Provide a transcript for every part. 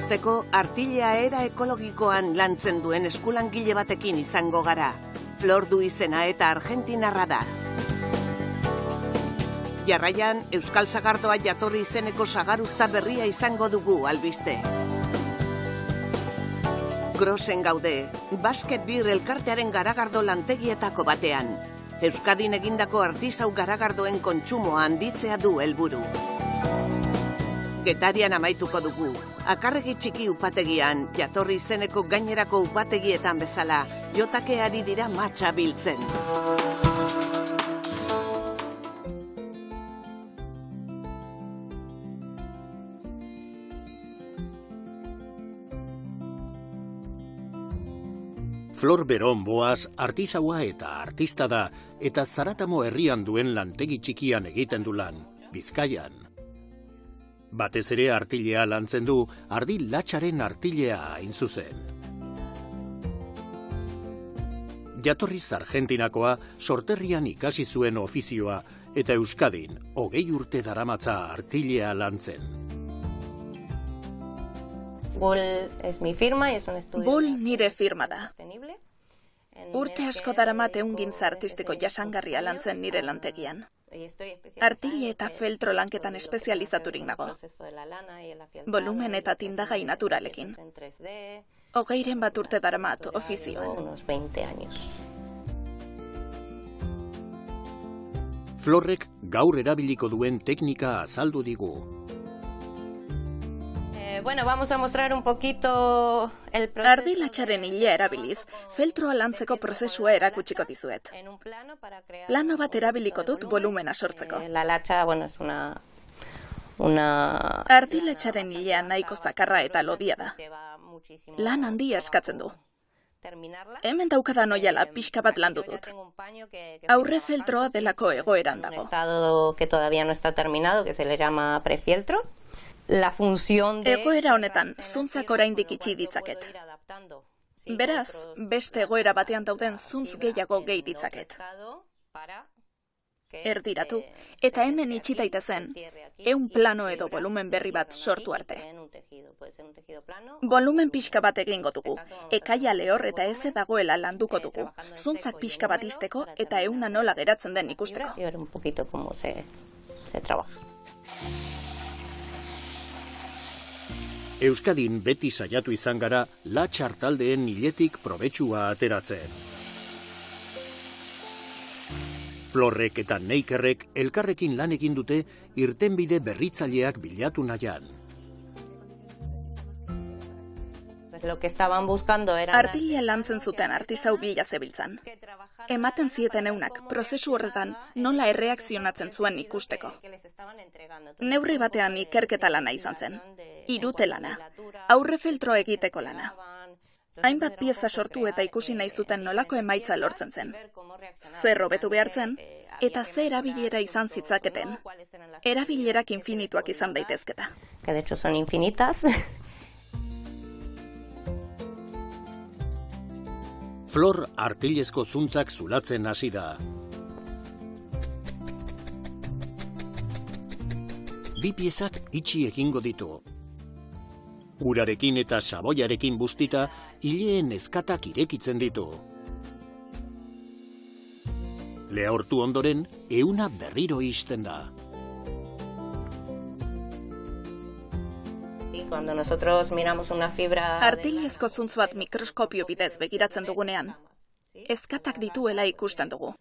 ikusteko artilea era ekologikoan lantzen duen eskulangile batekin izango gara. Flor du izena eta argentinarra da. Jarraian, Euskal Sagardoa jatorri izeneko sagaruzta berria izango dugu albiste. Grosen gaude, Basket Beer elkartearen garagardo lantegietako batean. Euskadin egindako artisau garagardoen kontsumoa handitzea du helburu. Getarian amaituko dugu, Akarregi txiki upategian, jatorri izeneko gainerako upategietan bezala, jotakeari dira matxa biltzen. Flor Beron Boaz artisaua eta artista da, eta Zaratamo herrian duen lantegi txikian egiten du lan, Bizkaian. Batez ere artilea lantzen du, ardi latxaren artilea hain zuzen. Jatorriz Argentinakoa, sorterrian ikasi zuen ofizioa, eta Euskadin 20 urte daramatza artilea lantzen. Bull nire firma da. Urte asko daramat ehungintza artistiko jasangarria lantzen nire lantegian. Artile eta feltro lanketan espezializaturik nago. Volumen eta tindagai naturalekin. 20 urte daramat ofizioan. Florrek gaur erabiliko duen teknika azaldu digu. Vamos a mostrar un poquito el proceso. Ardi latxaren hilea erabiliz, feltroa lantzeko prozesua erakutsiko dizuet. Plano bat erabiliko dut volumena sortzeko. La latxa, es una Ardi latxaren hilea nahiko zakarra eta lodia da. Lan handia eskatzen du. Hemen daukadan oiala pixka bat landu dut. Aurre feltroa delako egoeran dago. Estado que todavía no está terminado, que se le llama prefieltro. La función de egoera honetan zuntzak oraindik itxi ditzaket. Beraz, beste egoera batean dauden zuntz gehiago gehi ditzaket. Erdiratu, eta hemen itxi daitezen, 100 plano edo volumen berri bat sortu arte. Volumen pixka bat egingo dugu, ekaia lehor eta eze dagoela landuko dugu, zuntzak pixka bat izteko eta euna nola geratzen den ikusteko. Un poquito como se trabaja. Euskadin beti saiatu izan gara latxar taldeen hiletik probetxua ateratzen. Florrek eta Neikerrek elkarrekin lan egin dute irtenbide berritzaileak bilatu nahian. Artilea lantzen zuten artisau bila zebiltzan. Ematen zieten eunak prozesu horretan nola erreakzionatzen zuen ikusteko. Neurri batean ikerketa lana izan zen. Irute lana, aurre filtro egiteko lana. Hainbat pieza sortu eta ikusi nahi zuten nolako emaitza lortzen zen. Zer hobetu behartzen, eta ze erabilera izan zitzaketen. Erabilerak infinituak izan daitezketa. Que de hecho son infinitas. Flor artilezko zuntzak zulatzen hasi da. Bi piezak itxi egingo ditu. Urarekin eta saboiarekin bustita, hileen eskatak irekitzen ditu. Lehortu ondoren, euna berriro ixten da. Cuando nosotros miramos una fibra artilezko zuntz bat mikroskopio bidez begiratzen dugunean, eskatak dituela ikusten dugu.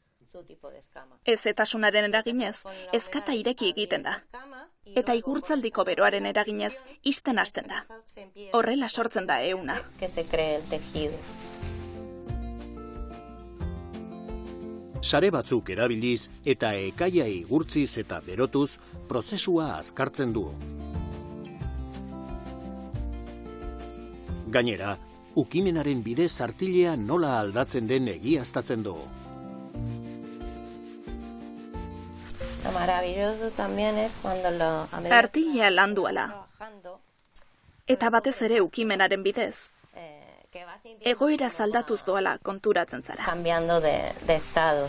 Ezetasunaren eraginez, eskata ireki egiten da. Eta igurtzaldiko beroaren eraginez, ixten hasten da. Horrela sortzen da euna. Sare batzuk erabiliz eta ekaia igurtziz eta berotuz prozesua azkartzen du. Gainera, ukimenaren bidez artilea nola aldatzen den egiaztatzen du. Artilea landuala. Eta batez ere ukimenaren bidez. Egoera aldatuz doala konturatzen zara. Cambiando de estado.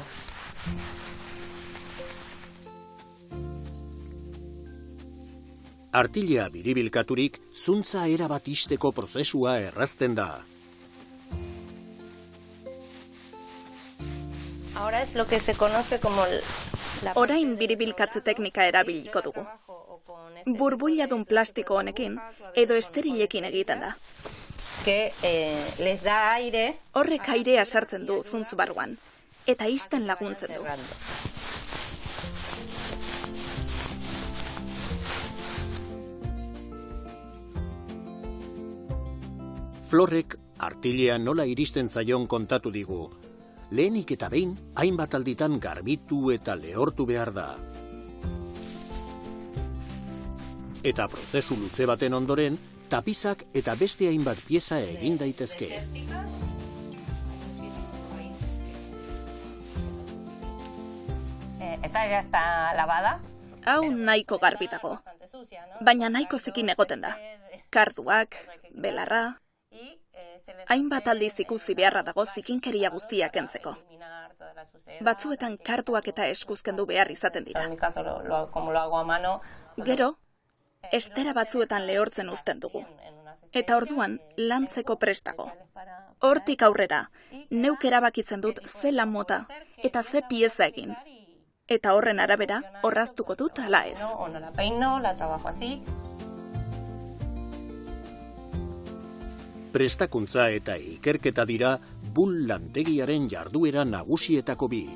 Artilea biribilkaturik, zuntza erabat ixteko prozesua errazten da. Ahora es lo que se conoce como Orain biribilkatze teknika erabiliko dugu. Burbuiladun plastiko honekin edo esterilekin egiten da. que les da aire. Horrek airea sartzen du zuntz barruan, eta ixten laguntzen du. Florrek artilea nola iristen zaion kontatu digu. Lehenik eta behin, hainbat alditan garbitu eta lehortu behar da. Eta prozesu luze baten ondoren, tapizak eta beste hainbat pieza egin daitezke. Esta ya está lavada. Hau nahiko garbitago, baina nahiko zikin egoten da. Karduak, belarra, hainbat aldiz ikusi beharra dago zikinkeria guztiak kentzeko. Batzuetan karduak eta eskuzkendu behar izaten dira. Gero, estera batzuetan lehortzen uzten dugu. Eta orduan, lantzeko prestago. Hortik aurrera, neuk erabakitzen dut ze lan mota eta ze pieza egin. Eta horren arabera, orraztuko dut ala ez. Prestakuntza eta ikerketa dira Bull lantegiaren jarduera nagusietako bi.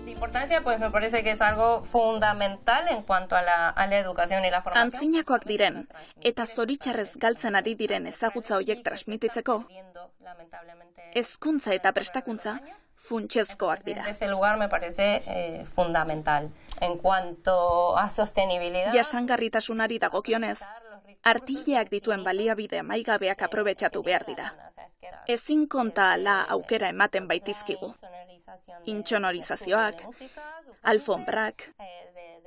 Importancia, pues me parece que es algo fundamental en cuanto a la educación y la formación. Antzinakoak diren, eta zoritxarrez galtzen ari diren ezagutza horiek transmititzeko, hezkuntza eta prestakuntza funtsezkoak dira. Ese lugar me parece fundamental. En cuanto a sostenibilidad, Jasangarritasunari dagokionez, artileak dituen baliabide maigabeak aprobetxatu behar dira. Ezin konta ala aukera ematen baitizkigu. Intsonorizazioak, alfombrak,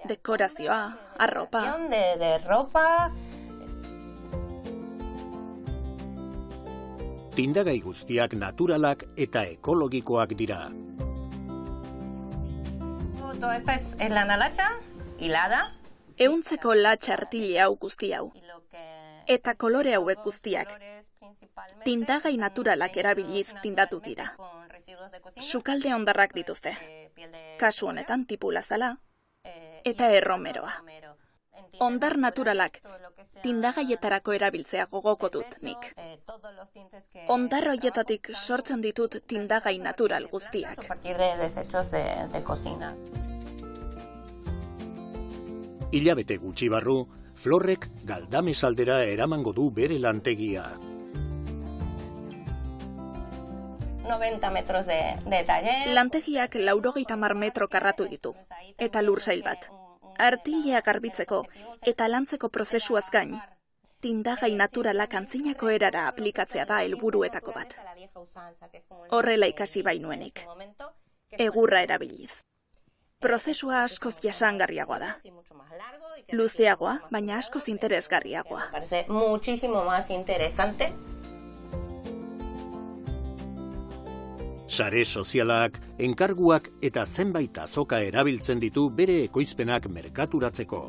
dekorazioa, arropa. de ropa. Tindagai guztiak naturalak eta ekologikoak dira. Toda esta es la nalacha hilada. Ehuntzeko latx artile hau guzti hau. Eta kolore hauek guztiak, tindagai naturalak erabiliz tindatu dira. Sukalde hondarrak dituzte, kasu honetan tipulazala eta erromeroa. Hondar naturalak tindagaietarako erabiltzea gogoko dut nik. Hondar hoietatik sortzen ditut tindagai natural guztiak. A partir de desechos de cocina. Hilabete gutxi barru, Florrek Galdames aldera eramango du bere lantegia. 90 metros de taller. Lantegiak 90 metro karratu ditu, eta lursail bat. Artilea garbitzeko eta lantzeko prozesuaz gain, tindagai naturalak antzinako erara aplikatzea da helburuetako bat. Horrela ikasi bainuenik, egurra erabiliz. Prozesua askoz jasangarriagoa da. Luzeagoa, baina askoz interesgarriagoa. Parece muchísimo más interesante. Sare sozialak, enkarguak eta zenbait azoka erabiltzen ditu bere ekoizpenak merkaturatzeko.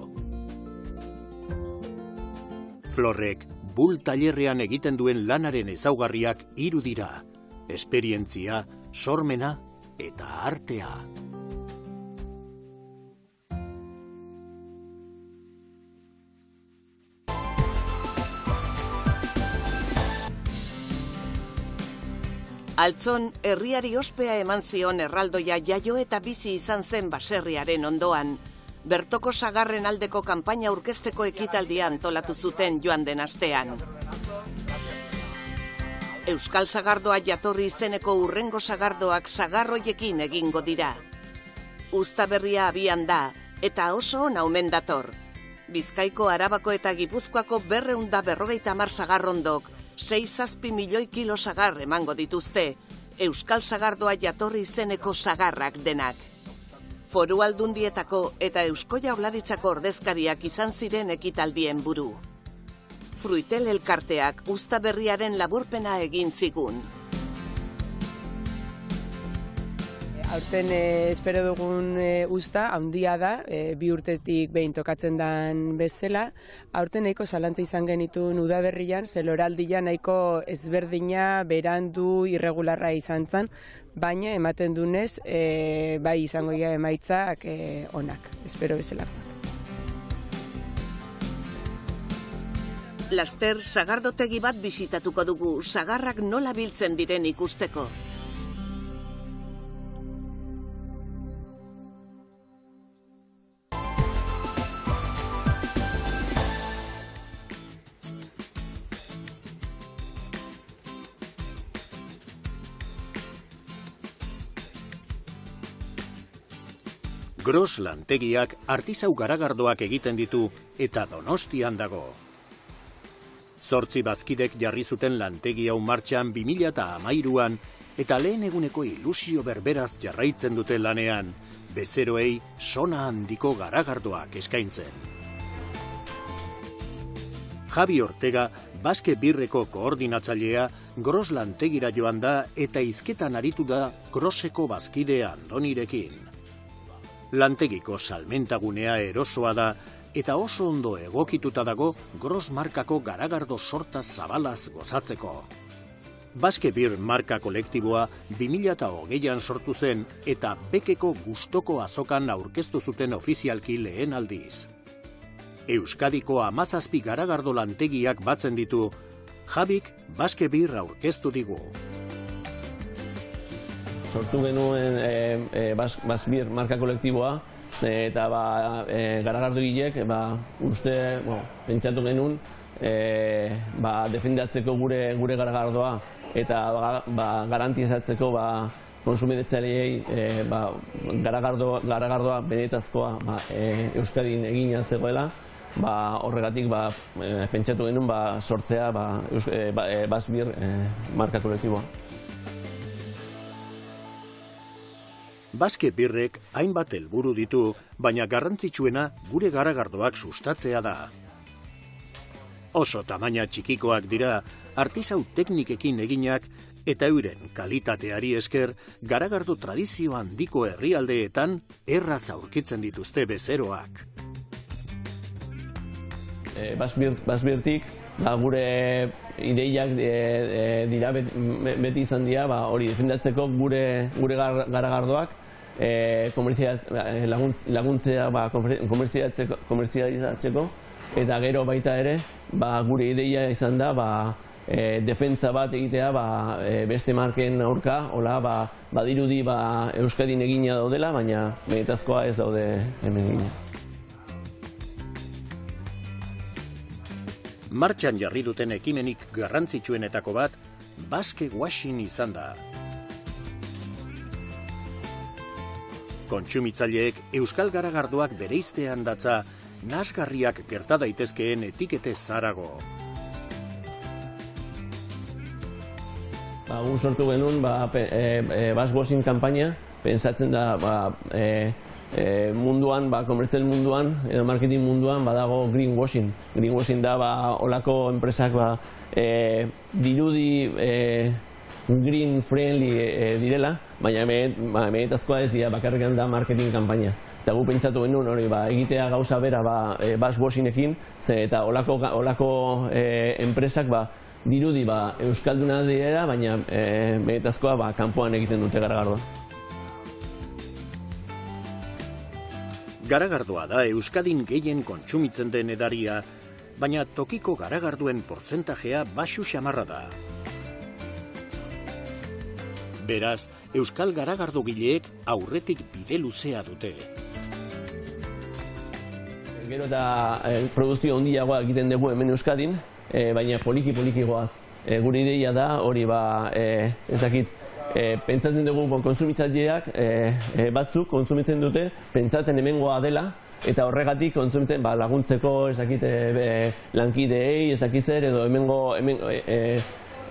Florrek Bull tailerrean egiten duen lanaren ezaugarriak 3 dira: esperientzia, sormena eta artea. Altzon, herriari ospea eman zion erraldoia jaio eta bizi izan zen baserriaren ondoan. Bertoko sagarren aldeko kanpaina aurkezteko ekitaldia antolatu zuten joan den astean. Euskal sagardoa jatorri izeneko hurrengo sagardoak sagarroiekin egingo dira. Uztaberria abian da, eta oso ona omen dator. Bizkaiko, Arabako eta Gipuzkoako 250 sagarrondok 6-7 milioi kilo sagar emango dituzte, Euskal sagardoa jatorri izeneko sagarrak denak. Foru Aldundietako eta Eusko Jaurlaritzako ordezkariak izan ziren ekitaldien buru. Fruitel elkarteak Uztaberriaren laburpena egin zigun. Aurten espero dugun usta handia da, 2 urtetik behin tokatzen den bezala. Aurten nahiko zalantza izan genituen udaberrian, zeloraldian nahiko ezberdina, berandu, irregularra izan zen, baina ematen dunez, bai izango dira emaitzak onak, espero bezala. Laster, sagardotegi bat bisitatuko dugu, sagarrak nola biltzen diren ikusteko. Gros lantegiak artisau garagardoak egiten ditu eta Donostian dago. 8 bazkidek jarri zuten lantegi hau martxan 2013an eta lehen eguneko ilusio berberaz jarraitzen dute lanean, bezeroei sona handiko garagardoak eskaintzen. Javi Ortega, Baske Birreko koordinatzailea, Gros lantegira joan da eta hizketan aritu da Groseko bazkide Andonirekin. Lantegiko salmentagunea erosoa da eta oso ondo egokituta dago Gros markako garagardo sorta zabalaz gozatzeko. Baske Bir marka kolektiboa 2020an sortu zen eta Bekeko Gustoko azokan aurkeztu zuten ofizialki lehen aldiz. Euskadiko 17 garagardo lantegiak batzen ditu, Javik Baske Bir aurkeztu digu. Sortu genuen Basbir marka kolektiboa, eta garagardogileek pentsatu genuen defendatzeko gure garagardoa eta garantizatzeko konsumitzaileei garagardoa benetazkoa Euskadin egina zegoela, horregatik pentsatu genuen sortzea Basbir marka kolektiboa. Baske Birrek hainbat helburu ditu, baina garrantzitsuena gure garagardoak sustatzea da. Oso tamaina txikikoak dira, artisau teknikekin eginak eta euren kalitateari esker garagardo tradizio handiko herrialdeetan erraz aurkitzen dituzte bezeroak. Basbirtik gure ideiak dira beti izan dira hori defendatzeko gure garagardoak laguntzea komertzializatzeko eta gero baita ere gure ideia izan da defentsa bat egitea beste marken aurka, badirudi Euskadin egina daudela, baina benetazkoa ez daude hemen egina. Martxan jarri duten ekimenik garrantzitsuenetako bat, Baske Washing izan da. Kontsumitzaileek euskal garagardoak bereiztean datza, nasgarriak gerta daitezkeen etikete zarago. Gu sortu genuen Baswashing kanpaina, pensatzen da munduan, komertzial munduan, edo marketing munduan badago greenwashing. Greenwashing da olako enpresak dirudi green friendly direla, baina benetazkoa ez dira bakarrikan da marketing kanpaina. Eta gu pentsatu genuen hori egitea gauza bera Baswashingekin, eta olako enpresak dirudi euskalduna dira, baina benetazkoa kanpoan egiten dute garagardoa. Garagardoa da Euskadin gehien kontsumitzen den edaria, baina tokiko garagarduen portzentajea baxu xamarra da. Beraz, euskal garagardogileek aurretik bide luzea dute. Gero eta produzio handiagoa egiten dugu hemen Euskadin, baina poliki goaz. Gure ideia da hori ez dakit, pentsatzen dugu konsumitzaileak batzuk kontsumitzen dute, pentsatzen hemengoa dela, eta horregatik kontsumitzen laguntzeko lankideei, zer, edo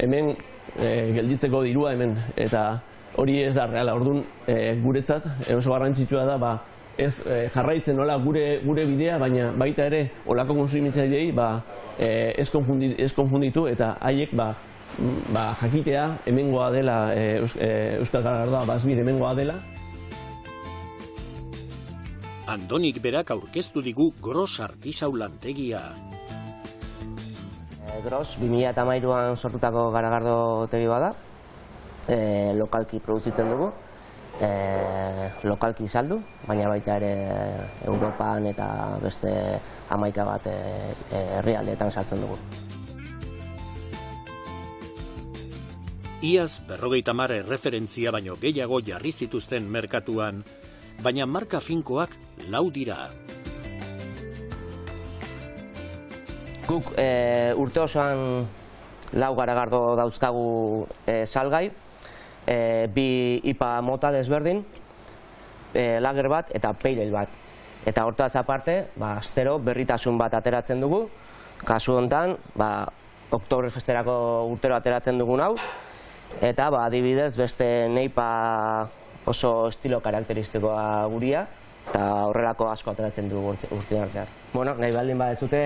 hemen gelditzeko dirua hemen, eta hori ez da reala. Orduan guretzat oso garrantzitsua da ez jarraitzen nola gure bidea, baina baita ere olako konsumitzaileei ez konfunditu eta haiek jakitea hemengoa dela, euskal garagardoa Basbir hemengoa dela. Andonik berak aurkeztu digu Gros artisau lantegia. Gros 2013an sortutako garagardo tegi bada, lokalki produzitzen dugu, lokalki saldu, baina baita ere Europan eta beste 11 bat herrialdeetan saltzen dugu. Iaz 50 erreferentzia baino gehiago jarri zituzten merkatuan, baina marka finkoak 4 dira. Guk urte osoan 4 garagardo dauzkagu salgai, 2 IPA mota desberdin, lager bat eta pale ale bat. Eta hortaz aparte, astero berritasun bat ateratzen dugu, kasu honetan, Oktoberfesterako urtero ateratzen dugun hau, eta adibidez beste neipa oso estilo karakteristikoa guria, eta horrelako asko ateratzen dugu urtean zehar. Nahi baldin badezute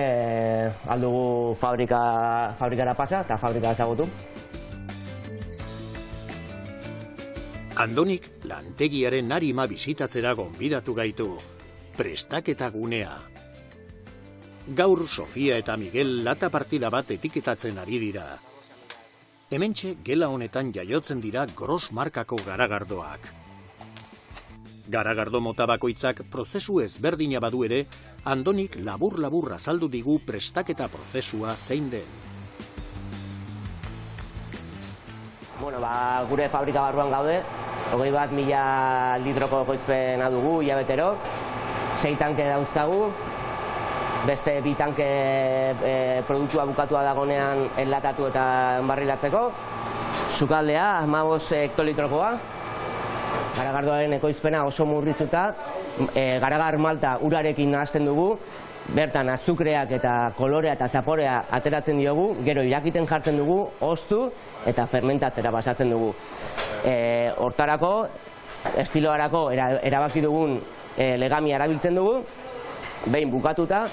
aldugu fabrikara pasa eta fabrika ezagutu. Andonik lantegiaren arima bisitatzera gonbidatu gaitu, prestaketa gunea. Gaur Sofia eta Miguel lata partida bat etiketatzen ari dira. Hementxe gela honetan jaiotzen dira Gros markako garagardoak. Garagardo mota bakoitzak prozesu ezberdina badu ere, Andonik labur-labur azaldu digu prestaketa prozesua zein den. Gure fabrika barruan gaude, 21.000 litroko ekoizpena dugu hilabetero, 6 tanke dauzkagu, beste 2 tanke produktua bukatua dagonean enlatatu eta enbarrilatzeko, sukaldea 15 hektolitrokoa, garagardoaren ekoizpena oso murriztuta, garagar malta urarekin nahazten dugu, bertan azukreak eta kolorea eta zaporea ateratzen diogu, gero irakiten jartzen dugu, oztu eta fermentatzera pasatzen dugu. Hortarako, estiloarako erabaki dugun legamia erabiltzen dugu, behin bukatuta,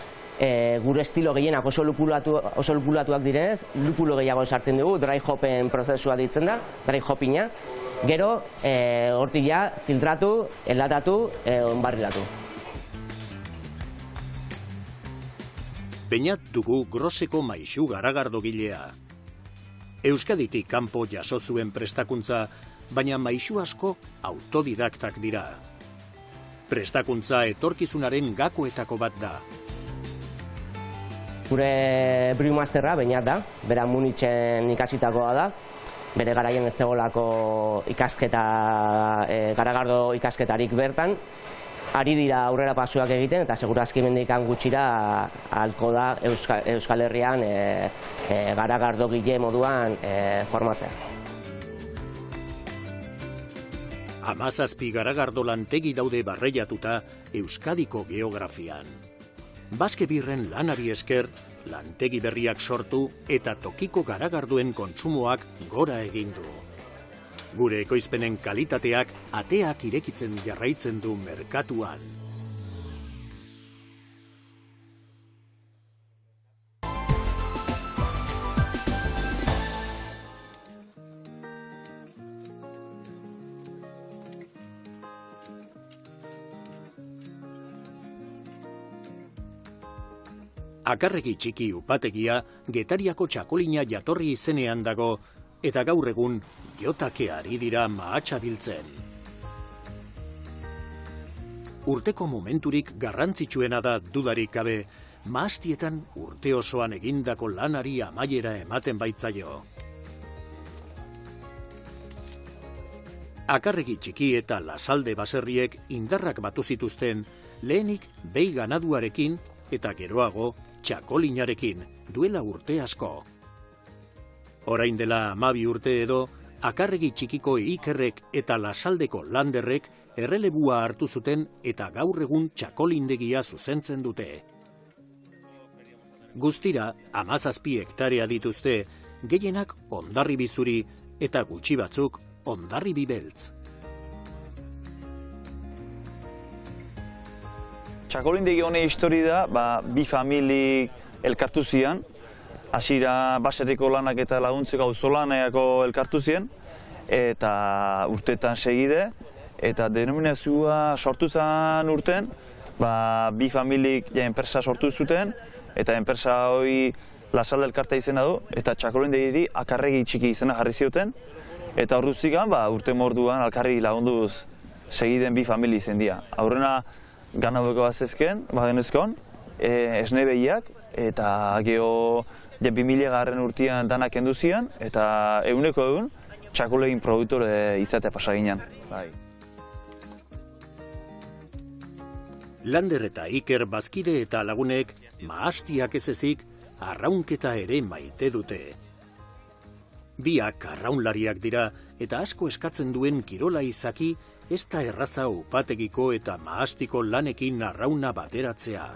gure estilo gehienak oso lupulatuak direnez, lupulo gehiago sartzen dugu, dry hopen prozesua ditzen da, dry hopina, gero hortik ja filtratu, enlatatu, enbarrilatu. Peñat dugu Groseko maixu garagardogilea. Euskaditik kanpo jaso zuen prestakuntza, baina maixu asko autodidaktak dira. Prestakuntza etorkizunaren gakoetako bat da. Gure brewmasterra Peñat da, bera Munitzen ikasitakoa da, bere garaien ez zegoelako garagardo ikasketarik bertan, ari dira aurrera pasuak egiten eta segurazki mendikan gutxira alko da Euskal Herrian garagardo gile moduan formatzea. 17 garagardo lantegi daude barreiatuta Euskadiko geografian. Baskebirren lanari esker, lantegi berriak sortu eta tokiko garagarduen kontsumoak gora egin du. Gure ekoizpenen kalitateak ateak irekitzen jarraitzen du merkatuan. Akarregi txiki upategia Getariako Txakolina jatorri izenean dago eta gaur egun jotake ari dira mahatsa biltzen. Urteko momenturik garrantzitsuena da dudarik gabe, mahastietan urte osoan egindako lanari amaiera ematen baitzaio. Akarregi txiki eta Lasalde baserriek indarrak batu zituzten, lehenik behi ganaduarekin eta geroago Txakolinarekin duela urte asko. Orain dela 12 urte edo, Akarregi txikiko Ikerrek eta Lasaldeko Landerrek errelebua hartu zuten eta gaur egun txakolindegia zuzentzen dute. Guztira 17 hektarea dituzte, gehienak hondarribi zuri eta gutxi batzuk hondarribi beltz. Txakolindegi hone histori da, bi familik elkartu zian, hasira baserriko lanak eta laguntzeko auzolaneako elkartu zian, eta urtetan segide, eta denominazioa sortu zen urten, bi familik enpresa sortu zuten, eta enpresa hori Lasalde elkartea izena du, eta txakolindegi akarregi txiki izena jarri zioten, eta horruzikan, urte morduan alkarri lagunduz segiden bi famili izen dira. Aurrena ganabeko bazezken, badenezkon, esne behiak, eta geho 2000 garren urtean danak kendu zian, eta eguneko egun txakolegin produktore izatea pasaginan. Lander eta Iker bazkide eta lagunek mahastiak ez ezik arraunketa ere maite dute. Biak arraunlariak dira eta asko eskatzen duen kirola izaki ez da erraza upategiko eta mahastiko lanekin arrauna bateratzea.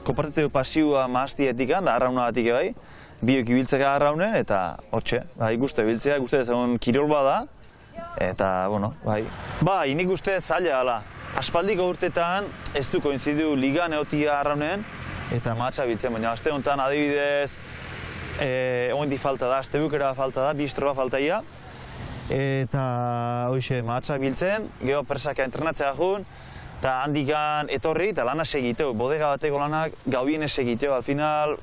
Konpartitzeko pasioa mahastietik da arraunagatik bai, biok ibiltzeka arraunen eta hortxe, ikuste ibiltzea, ikuste ezagun kirol bada, eta, bai, nik uste zaila ala. Aspaldiko urtetan ez du koinzidu ligan egotia arraunen, eta mahatsa biltzen, baina aste honetan adibidez oendik falta da, aste bukera falta da, bistroa falta ia, eta hoxe mahatsa biltzen, geho persaka entrenatzea jun, eta handikan etorri eta lana segiteu, bodega bateko lanak gauien segiteu, al final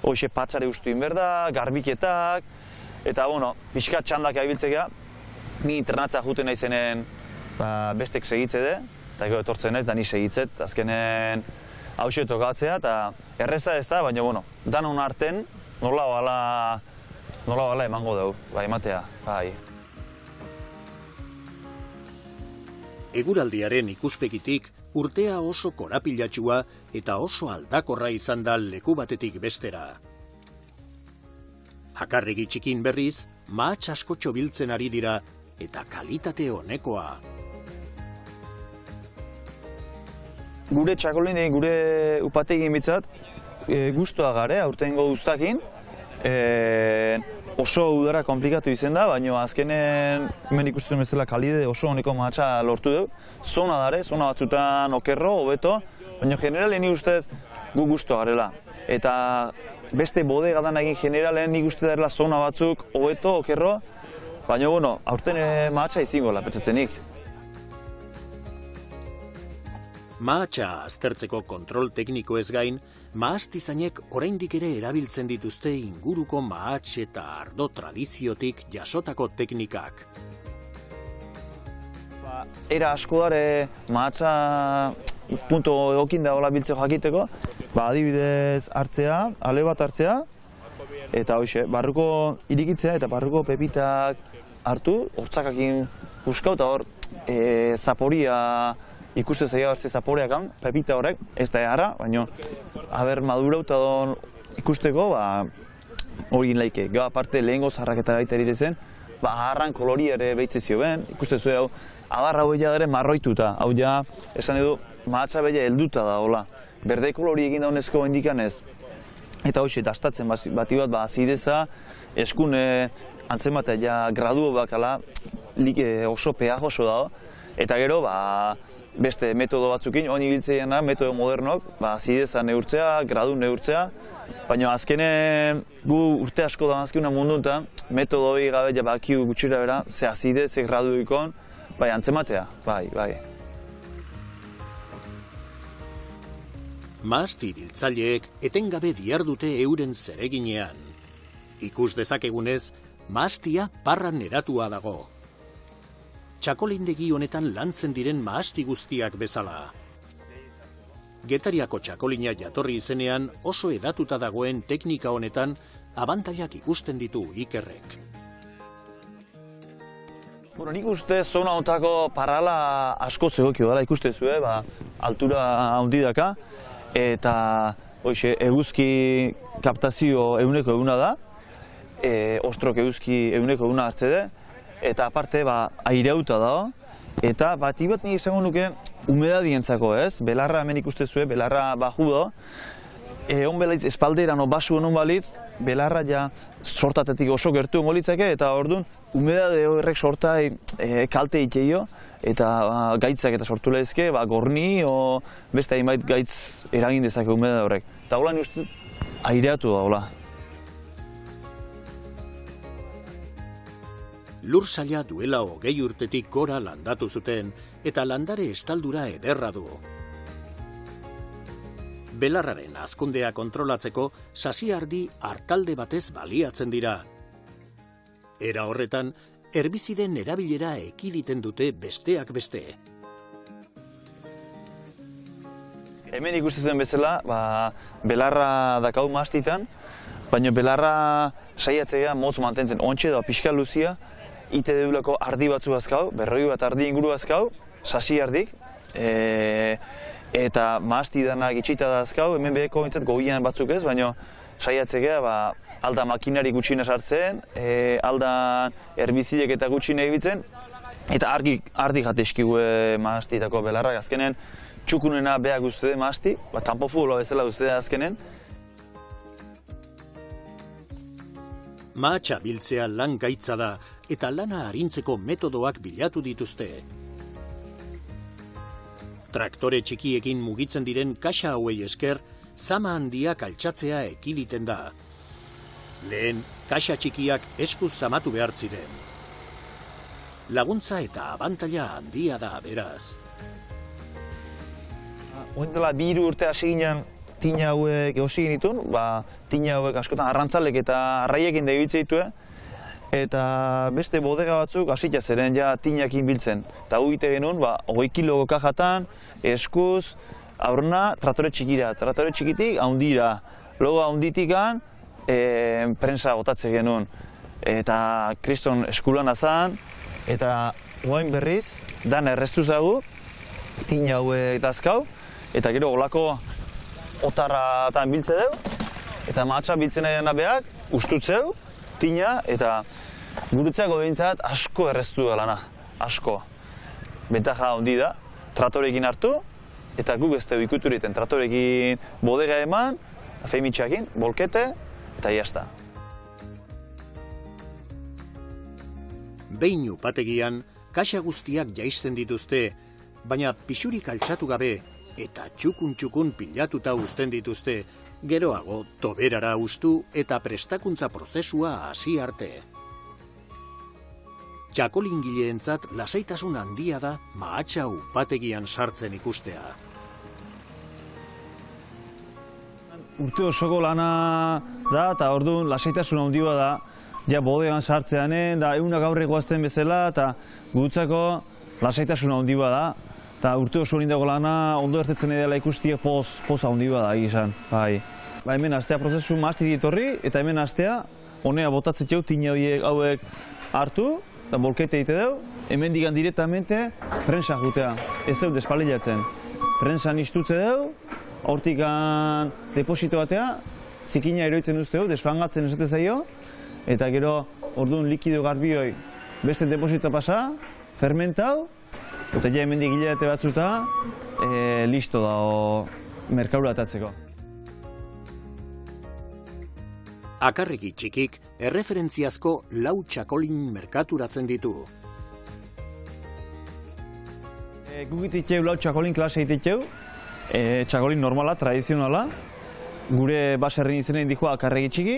hoxe patxare ustu inberda, garbiketak, eta pixka txandak abiltzeka, ni entrenatzea juten naizenen bestek segitze de, eta gero etortzen ez, da ni segitzet, azkenen hauxe tokatzea, eta erreza ez da, baina, danon arten nola bala emango dugu, ematea, bai. Eguraldiaren ikuspegitik urtea oso korapilatxua eta oso aldakorra izan da leku batetik bestera. Akarregi txikin berriz, mahats askotxo biltzen ari dira eta kalitate honekoa. Gure txakolindegi, gure upategin bitzat, guztua gare, aurtengo uztakin. Oso udara komplikatu izen da, baina azkenen hemen ikusten bezala kalide oso honeko mahatsa lortu dugu. Zona dare, zona batzutan okerro, hobeto, baina generalen nik uste gu guztua garela. Eta beste bodega dan egin generalen nik uste darela zona batzuk hobeto, okerro, baina aurten mahatsa izingo lapetzetzenik. Mahatsa aztertzeko kontrol tekniko ez gain, mahastizainek oraindik ere erabiltzen dituzte inguruko mahats eta ardo tradiziotik jasotako teknikak. Era asko dare mahatsa punto egokin dagoela biltzeko jakiteko, adibidez hartzea, ale bat hartzea, eta hoxe, barruko irikitzea eta barruko pepitak hartu, hortzakakin puskau eta hor zaporia ikuste zaila bertze zaporeakan, pepita horrek, ez da egarra, baina madurauta don ikusteko, hori laike. Gau aparte lehengo zarraketa gaita zen, agarran kolori ere behitze zio ben, ikuste zuen hau, agarra hau ere marroituta, hau ja, esan edo, mahatsa behia helduta da, hola. Berde kolori egin daunezko indikan ez. Eta hoxe, dastatzen bati bat, azideza, eskune antzematea ja graduo bakala, oso peajoso dago, eta gero, beste metodo batzukin, honi biltzean da, metodo modernok, azideza neurtzea, gradu neurtzea, baina azkenen gu urte asko da mazkiuna munduntan, metodo hori gabe ja bakiu gutxira bera, ze azidez, ze gradu ikon, antzematea, bai. Mahasti biltzaileek etengabe diardute euren zereginean. Ikus dezakegunez, mahastia parran eratua dago. Txakolindegi honetan lantzen diren mahasti guztiak bezala. Getariako txakolina jatorri izenean oso edatuta dagoen teknika honetan abantailak ikusten ditu Ikerrek. Nik uste zona honetako parala asko zegokio dela ikuste zuen, altura handi daka, eta eguzki kaptazio eguneko eguna da, ostrok eguzki eguneko eguna hartze de, eta aparte aireuta dago, eta bati bat nik izango nuke humedadientzako ez, belarra hemen ikuste zuen, belarra baju da, egon balitz espalderan o basu honon balitz, belarra ja sortatetik oso gertu molitzake, eta orduan humedade horrek sortai kalte iteio, eta gaitzak eta sortu lehizke, gorni o beste hainbait gaitz eragin dezake humedade horrek. Eta hola ni uste aireatu da, hola. Lur saila duela 20 urtetik gora landatu zuten eta landare estaldura ederra du. Belarraren hazkundea kontrolatzeko sasiardi artalde batez baliatzen dira. Era horretan, herbiziden erabilera ekiditen dute besteak beste. Hemen ikusten bezala, belarra dakau mastitan, baina belarra saiatzea motz mantentzen ontxe da pixka luzia, ite deulako ardi batzu azkau, 40 ardi inguru azkau, sasi ardik, eta masti danak itxita da azkau, hemen beheko bintzat gogian batzuk ez, baina saiatzea alda makinari gutxina sartzen, alda herbizidek eta gutxina egitzen, eta ardi jateskigu mastitako belarrak azkenen, txukunena behak uste masti, kanpo futbola bezala uste azkenen. Mahatsa biltzea lan gaitza da eta lana arintzeko metodoak bilatu dituzte. Traktore txikiekin mugitzen diren kaxa hauei esker, zama handiak altxatzea ekiditen da. Lehen, kaxa txikiak eskuz zamatu behar ziren. Laguntza eta abantaila handia da beraz. Oindela 2 urte hasi ginen tina hauek egosi genitun, tina hauek askotan arrantzalek eta arraiekin da ibiltze ditue, eta beste bodega batzuk hasita zeren ja tinakin biltzen. Eta ugite genuen, 20 kiloko kajatan, eskuz, aurrena, traktore txikira. Traktore txikitik, haundira. Logo haunditikan, prensa botatze genuen. Eta kriston eskulan azan, eta guain berriz, dan erreztu zagu, tina hauek dazkau, eta gero olako otarratan biltze deu, eta mahatsa biltzen nahi beak, ustutzeu, tina, eta gurutzako behintzat asko erreztu da lana, asko. Bentaja handi da, tratorekin hartu, eta guk ez dugu ikuturiten, tratorekin bodega eman, feimitxakin, bolkete, eta jazta. Behin upategian, kaxa guztiak jaisten dituzte, baina pisurik altxatu gabe, eta txukun pilatuta uzten dituzte, geroago toberara ustu eta prestakuntza prozesua hasi arte. Txakolingileentzat lasaitasun handia da mahatsa upategian sartzen ikustea. Urte osoko lana da, eta orduan lasaitasun handia da, ja bodegan sartzeanen, da egunak aurreko azten bezala, eta gurutzako lasaitasun handia da. Eta urte oso hori dago lana, ondo ertetzen edela ikustiek poza handi da izan. Hemen astea prozesu masti ditorri, eta hemen astea honea botatzen jau, tina hauek hartu, eta bolkete egite deu, hemen digan direktamente prensa jutea, ez deu despalilatzen. Prensan istutze deu, hortikan deposito batea, zikina eroitzen duzte deu, desfangatzen esate zaio, eta gero orduan likido garbioi beste deposito pasa, fermentau, eta ja hemendik hilabete batzuta, listo dago merkaura atatzeko. Akarregi txikik erreferentziazko 4 txakolin merkaturatzen ditu. Guk ititxeu 4 txakolin klase ititxeu, txakolin normala, tradizionala, gure baserrin izenen dihua akarregi txiki,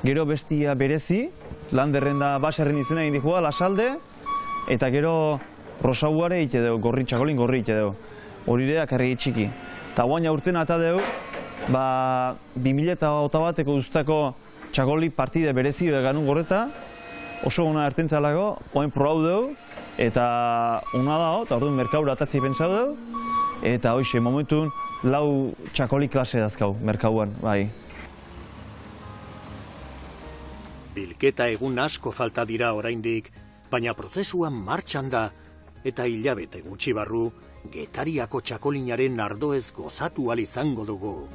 gero bestia berezi, landerren da baserrin izenen dihua lasalde, eta gero rosauare ite deu, txakolin gorri ite deu. Hori ere akarregi txiki. Eta guaina urten ata deu, 2008ko duztako txakoli partide berezio eganun gorreta, oso gona ertentzalako, oain probau deu, eta ona dao, eta orduan merkaura atatzi pentsau deu, eta hoxe, momentun 4 txakoli klase dazkau, merkauan, bai. Bilketa egun asko falta dira oraindik, baina prozesuan martxan da, eta hilabete gutxi barru, Getariako txakolinaren ardoez gozatu ahal izango dugu.